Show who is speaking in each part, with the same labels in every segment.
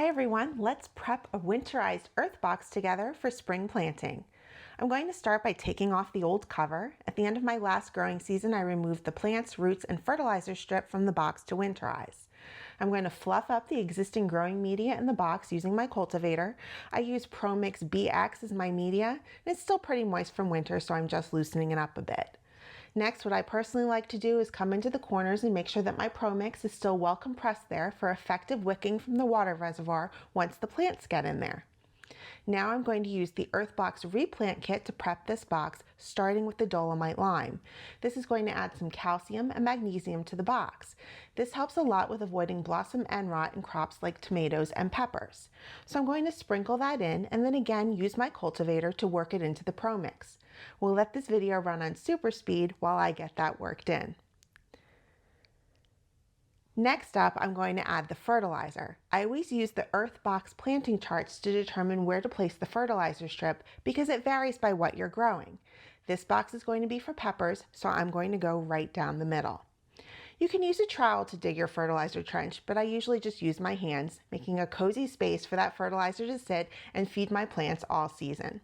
Speaker 1: Hi everyone, let's prep a winterized earth box together for spring planting. I'm going to start by taking off the old cover. At the end of my last growing season, I removed the plants, roots, and fertilizer strip from the box to winterize. I'm going to fluff up the existing growing media in the box using my cultivator. I use ProMix BX as my media, and it's still pretty moist from winter, so I'm just loosening it up a bit. Next, what I personally like to do is come into the corners and make sure that my ProMix is still well compressed there for effective wicking from the water reservoir once the plants get in there. Now I'm going to use the EarthBox replant kit to prep this box, starting with the dolomite lime. This is going to add some calcium and magnesium to the box. This helps a lot with avoiding blossom end rot in crops like tomatoes and peppers. So I'm going to sprinkle that in and then again use my cultivator to work it into the ProMix. We'll let this video run on super speed while I get that worked in. Next up, I'm going to add the fertilizer. I always use the EarthBox planting charts to determine where to place the fertilizer strip because it varies by what you're growing. This box is going to be for peppers, so I'm going to go right down the middle. You can use a trowel to dig your fertilizer trench, but I usually just use my hands, making a cozy space for that fertilizer to sit and feed my plants all season.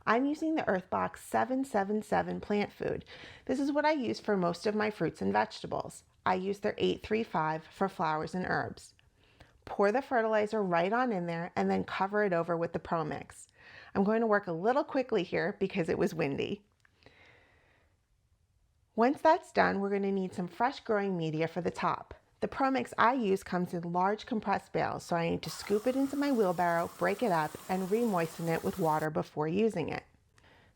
Speaker 1: I'm using the EarthBox 777 plant food. This is what I use for most of my fruits and vegetables. I use their 835 for flowers and herbs. Pour the fertilizer right on in there and then cover it over with the ProMix. I'm going to work a little quickly here because it was windy. Once that's done, we're going to need some fresh growing media for the top. The ProMix I use comes in large compressed bales, so I need to scoop it into my wheelbarrow, break it up, and re-moisten it with water before using it.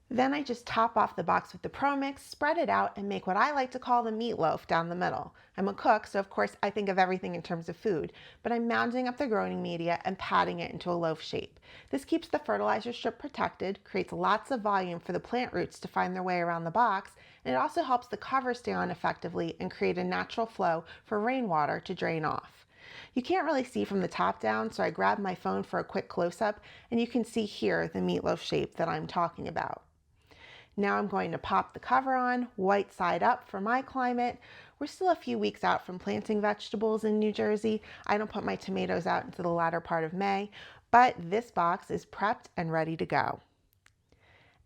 Speaker 1: Then I just top off the box with the ProMix, spread it out, and make what I like to call the meatloaf down the middle. I'm a cook, so of course I think of everything in terms of food, but I'm mounding up the growing media and patting it into a loaf shape. This keeps the fertilizer strip protected, creates lots of volume for the plant roots to find their way around the box, and it also helps the cover stay on effectively and create a natural flow for rainwater to drain off. You can't really see from the top down, so I grabbed my phone for a quick close-up, and you can see here the meatloaf shape that I'm talking about. Now I'm going to pop the cover on, white side up for my climate. We're still a few weeks out from planting vegetables in New Jersey. I don't put my tomatoes out until the latter part of May, but this box is prepped and ready to go.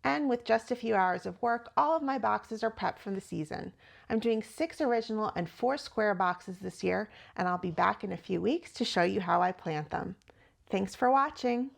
Speaker 1: And with just a few hours of work, all of my boxes are prepped for the season. I'm doing 6 original and 4 square boxes this year, and I'll be back in a few weeks to show you how I plant them. Thanks for watching.